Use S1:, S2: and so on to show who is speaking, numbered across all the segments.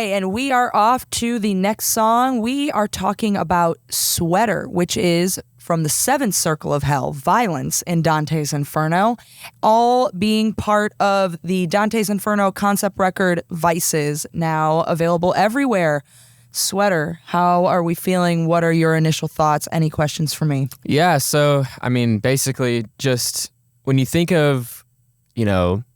S1: right, and we are off to the next song. We are talking about Sweater, which is from the seventh circle of hell, Violence in Dante's Inferno, all being part of the Dante's Inferno concept record Vices, now available everywhere. Sweater, how are we feeling? What are your initial thoughts? Any questions for me?
S2: Yeah, so, I mean, basically just when you think of,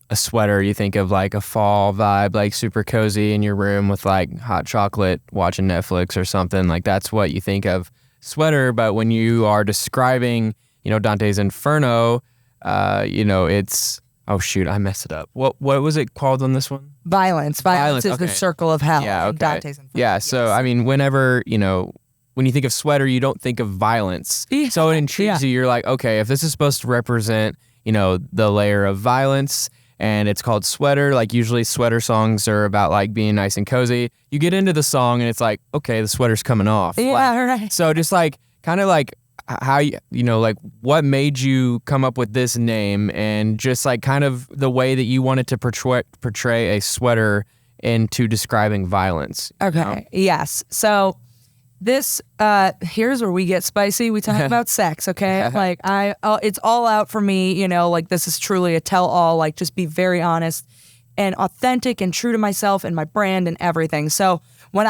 S2: a sweater, you think of like a fall vibe, like super cozy in your room with like hot chocolate, watching Netflix or something. Like that's what you think of sweater. But when you are describing, Dante's Inferno, it's, oh shoot, I messed it up. What was it called on this one?
S1: Violence. Violence is the circle of hell.
S2: Yeah, okay.
S1: Dante's Inferno.
S2: Yeah, so I mean, whenever, when you think of sweater, you don't think of violence.
S1: Yeah.
S2: So it intrigues you. You're like, okay, if this is supposed to represent, the layer of violence, and it's called Sweater. Like usually sweater songs are about like being nice and cozy. You get into the song and it's like, okay, the sweater's coming off.
S1: Yeah, right.
S2: So just like, kind of like how, like what made you come up with this name and just like kind of the way that you wanted to portray a sweater into describing violence.
S1: Okay, yes. So this, here's where we get spicy. We talk about sex, okay? Like it's all out for me, like this is truly a tell-all, like just be very honest and authentic and true to myself and my brand and everything. So when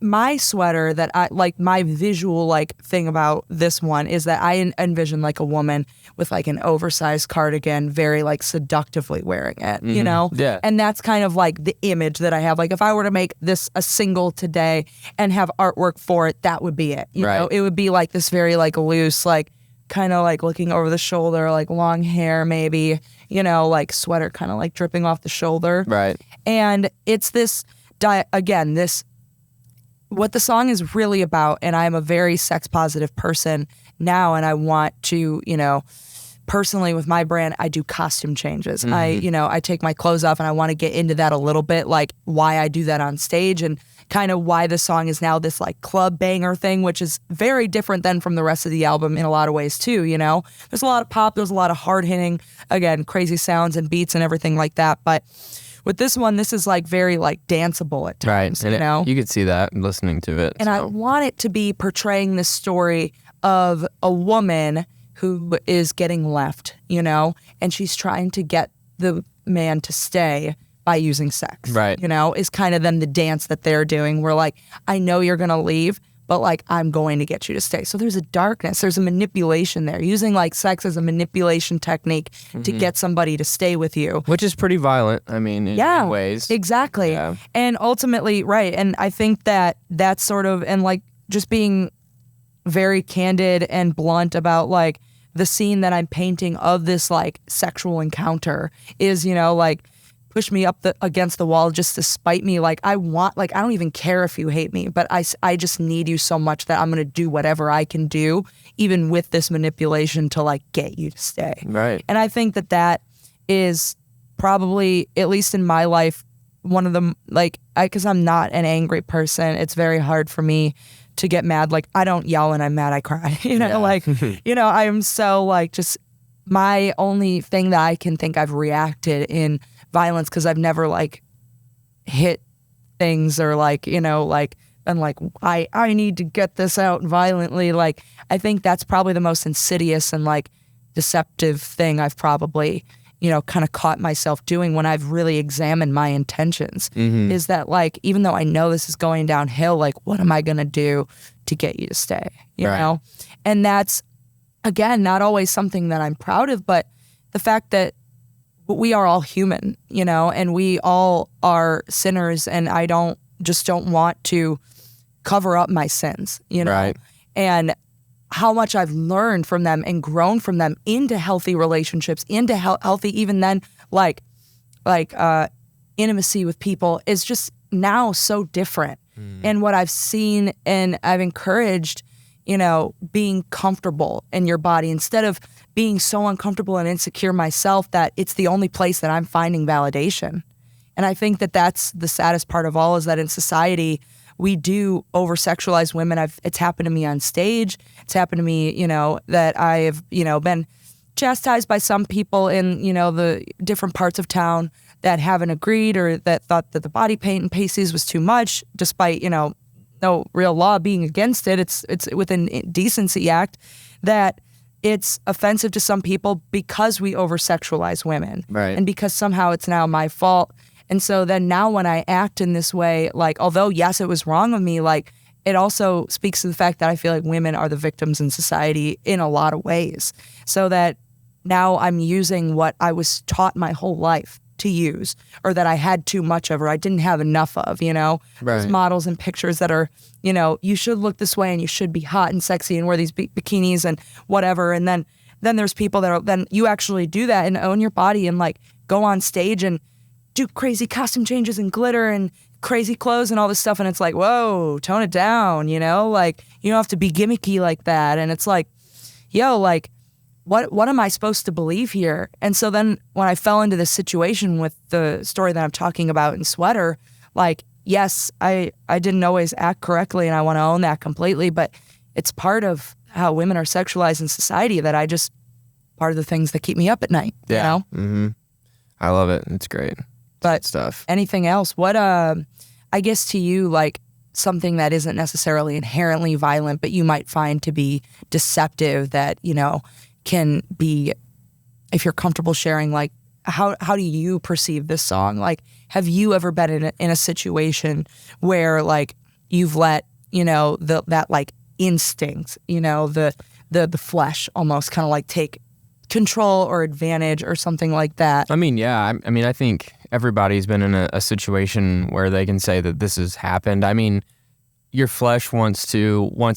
S1: my sweater that I, like my visual like thing about this one is that I envision like a woman with like an oversized cardigan, very like seductively wearing it,
S2: Yeah.
S1: And that's kind of like the image that I have. Like if I were to make this a single today and have artwork for it, that would be it. You know, it would be like this very like loose, like kind of like looking over the shoulder, like long hair maybe, like sweater kind of like dripping off the shoulder.
S2: Right.
S1: And it's this, what the song is really about, and I'm a very sex positive person now, and I want to, personally with my brand, I do costume changes. I take my clothes off and I want to get into that a little bit, like why I do that on stage and kind of why the song is now this like club banger thing, which is very different than from the rest of the album in a lot of ways too, There's a lot of pop, there's a lot of hard hitting, again, crazy sounds and beats and everything like that. But with this one, this is like very like danceable at times,
S2: and you could see that listening to it.
S1: And I want it to be portraying the story of a woman who is getting left, and she's trying to get the man to stay by using sex,
S2: right?
S1: Is kind of then the dance that they're doing. We're like, I know you're going to leave, but like, I'm going to get you to stay. So there's a darkness, there's a manipulation there, using like sex as a manipulation technique to get somebody to stay with you.
S2: Which is pretty violent, I mean, in ways.
S1: Exactly.
S2: Yeah.
S1: And ultimately, right, and I think that's sort of, and like just being very candid and blunt about like the scene that I'm painting of this like sexual encounter is, like push me up against the wall just to spite me. Like I don't even care if you hate me, but I just need you so much that I'm going to do whatever I can do, even with this manipulation to like get you to stay.
S2: Right.
S1: And I think that is probably, at least in my life, one of the, like, because I'm not an angry person, it's very hard for me to get mad. Like I don't yell when I'm mad, I cry, like, I'm so like, just my only thing that I can think I've reacted in violence, because I've never like hit things or like, like, and like, I need to get this out violently. Like, I think that's probably the most insidious and like deceptive thing I've probably, kind of caught myself doing when I've really examined my intentions, is that like, even though I know this is going downhill, like, what am I going to do to get you to stay, you know? And that's, again, not always something that I'm proud of, but the fact that we are all human, and we all are sinners, and I don't want to cover up my sins,
S2: Right.
S1: And how much I've learned from them and grown from them into healthy relationships, into healthy, even then, like intimacy with people is just now so different. And what I've seen and I've encouraged, being comfortable in your body instead of being so uncomfortable and insecure myself that it's the only place that I'm finding validation. And I think that that's the saddest part of all, is that in society, we do over-sexualize women. It's happened to me on stage. It's happened to me, that I've, been chastised by some people in, the different parts of town that haven't agreed or that thought that the body paint and pasties was too much, despite, no real law being against it. It's within Decency Act that it's offensive to some people because we over-sexualize women.
S2: Right.
S1: And because somehow it's now my fault. And so then now when I act in this way, like, although, yes, it was wrong of me, like, it also speaks to the fact that I feel like women are the victims in society in a lot of ways. So that now I'm using what I was taught my whole life to use, or that I had too much of, or I didn't have enough of,
S2: Right.
S1: Those models and pictures that are, you should look this way and you should be hot and sexy and wear these bikinis and whatever. And then there's people that are, then you actually do that and own your body and like go on stage and do crazy costume changes and glitter and crazy clothes and all this stuff. And it's like, whoa, tone it down, like you don't have to be gimmicky like that. And it's like, yo, like, what am I supposed to believe here? And so then when I fell into this situation with the story that I'm talking about in Sweater, like, yes, I didn't always act correctly and I want to own that completely, but it's part of how women are sexualized in society that part of the things that keep me up at night,
S2: Mm-hmm. I love it. It's great.
S1: But
S2: Stuff.
S1: Anything else? What, I guess to you, like something that isn't necessarily inherently violent, but you might find to be deceptive that, can be, if you're comfortable sharing, like, how do you perceive this song? Like, have you ever been in a situation where, like, you've let, that, like, instinct, the flesh almost kind of, like, take control or advantage or something like that?
S2: I mean, yeah. I mean, I think everybody's been in a situation where they can say that this has happened. I mean, your flesh wants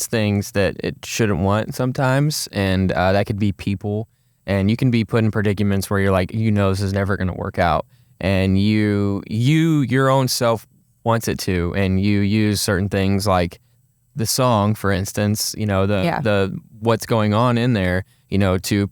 S2: things that it shouldn't want sometimes, and that could be people. And you can be put in predicaments where you're like, this is never going to work out, and your own self wants it to, and you use certain things like the song, for instance, the what's going on in there, to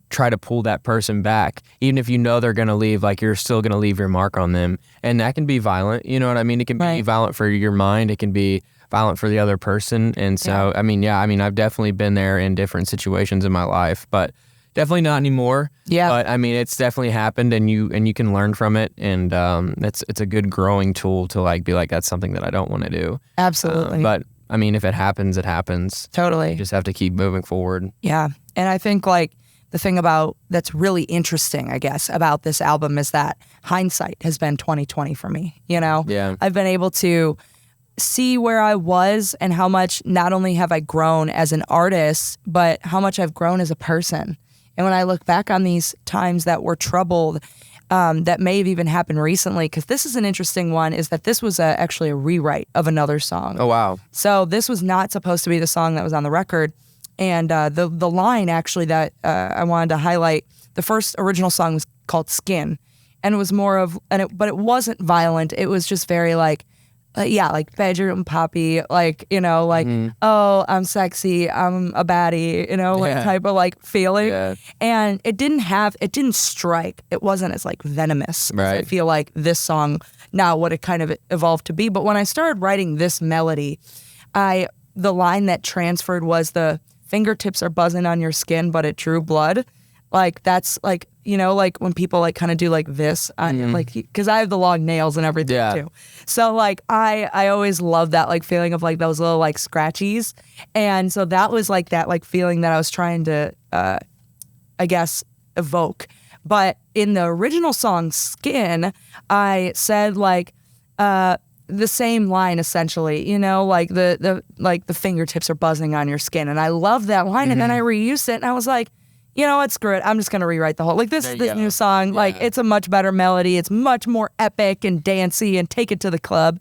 S2: try to pull that person back, even if they're going to leave. Like, you're still going to leave your mark on them, and that can be violent. You know what I mean? It can be violent for your mind. It can be violent for the other person. And so, I mean, I've definitely been there in different situations in my life, but definitely not anymore.
S1: Yeah.
S2: But I mean, it's definitely happened, and you can learn from it. And it's a good growing tool to like be like, that's something that I don't want to do.
S1: Absolutely.
S2: But I mean, if it happens, it happens.
S1: Totally.
S2: You just have to keep moving forward.
S1: Yeah. And I think like the thing that's really interesting, I guess, about this album is that hindsight has been 20/20 for me.
S2: Yeah.
S1: I've been able to see where I was and how much not only have I grown as an artist, but how much I've grown as a person. And when I look back on these times that were troubled, that may have even happened recently, because this is an interesting one, is that this was actually a rewrite of another song.
S2: Oh, wow.
S1: So this was not supposed to be the song that was on the record. And the line actually that I wanted to highlight, the first original song was called Skin. And it was more of, but it wasn't violent. It was just very like bedroom poppy, like, oh, I'm sexy, I'm a baddie, type of like feeling.
S2: Yeah.
S1: And it didn't strike. It wasn't as like venomous.
S2: Right.
S1: As I feel like this song now what it kind of evolved to be. But when I started writing this melody, the line that transferred was the fingertips are buzzing on your skin, but it drew blood. Like, that's like, like when people like kind of do like this, like, because I have the long nails and everything too. So like, I always love that like feeling of like those little like scratchies. And so that was like that like feeling that I was trying to, I guess, evoke. But in the original song Skin, I said like, the same line essentially, like the fingertips are buzzing on your skin. And I love that line. And then I reused it and I was like, what, screw it. I'm just going to rewrite the whole, like this new song. Yeah. Like, it's a much better melody. It's much more epic and dancey and take it to the club.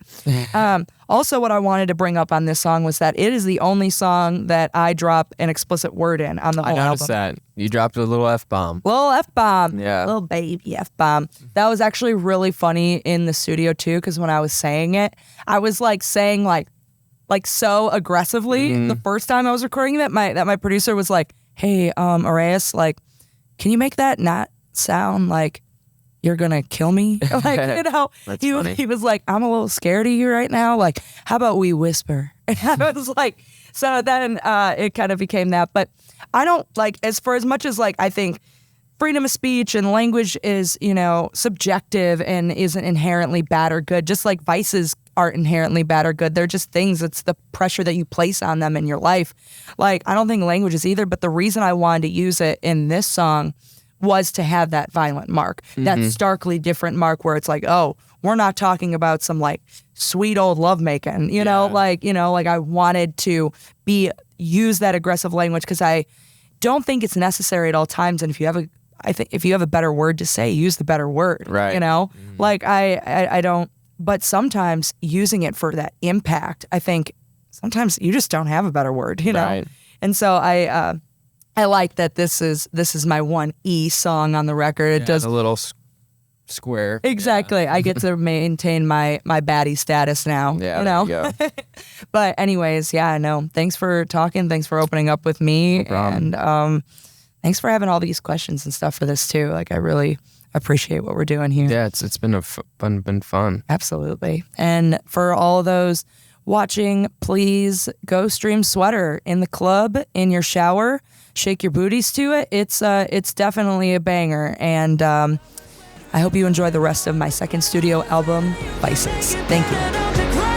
S1: Also, what I wanted to bring up on this song was that it is the only song that I drop an explicit word in on the whole album.
S2: I noticed that. You dropped a little F-bomb.
S1: Little F-bomb.
S2: Yeah.
S1: Little baby F-bomb. That was actually really funny in the studio too, because when I was saying it, I was like saying like so aggressively the first time I was recording that my producer was like, hey, Arias, like, can you make that not sound like you're gonna kill me? Like,
S2: That's funny.
S1: He was like, I'm a little scared of you right now. Like, how about we whisper? And I was like, so then it kind of became that. But I don't like, as much as like, I think freedom of speech and language is, subjective and isn't inherently bad or good, just like vices aren't inherently bad or good. They're just things. It's the pressure that you place on them in your life. Like, I don't think language is either, but the reason I wanted to use it in this song was to have that violent mark, that starkly different mark where it's like, oh, we're not talking about some like sweet old lovemaking, like I wanted to use that aggressive language because I don't think it's necessary at all times. And if you have a better word to say, use the better word,
S2: right?
S1: Like I don't, but sometimes using it for that impact, I think sometimes you just don't have a better word,
S2: Right.
S1: And so I like that this is my one E song on the record. It does
S2: a little square.
S1: Exactly. I get to maintain my baddie status now.
S2: Yeah, there you go.
S1: But anyways, thanks for talking. Thanks for opening up with me.
S2: No problem.
S1: And thanks for having all these questions and stuff for this too. Like, I really appreciate what we're doing here.
S2: Yeah, it's been been fun.
S1: Absolutely. And for all those watching, please go stream Sweater in the club, in your shower, shake your booties to it. It's definitely a banger. And I hope you enjoy the rest of my second studio album, Vices. Thank you.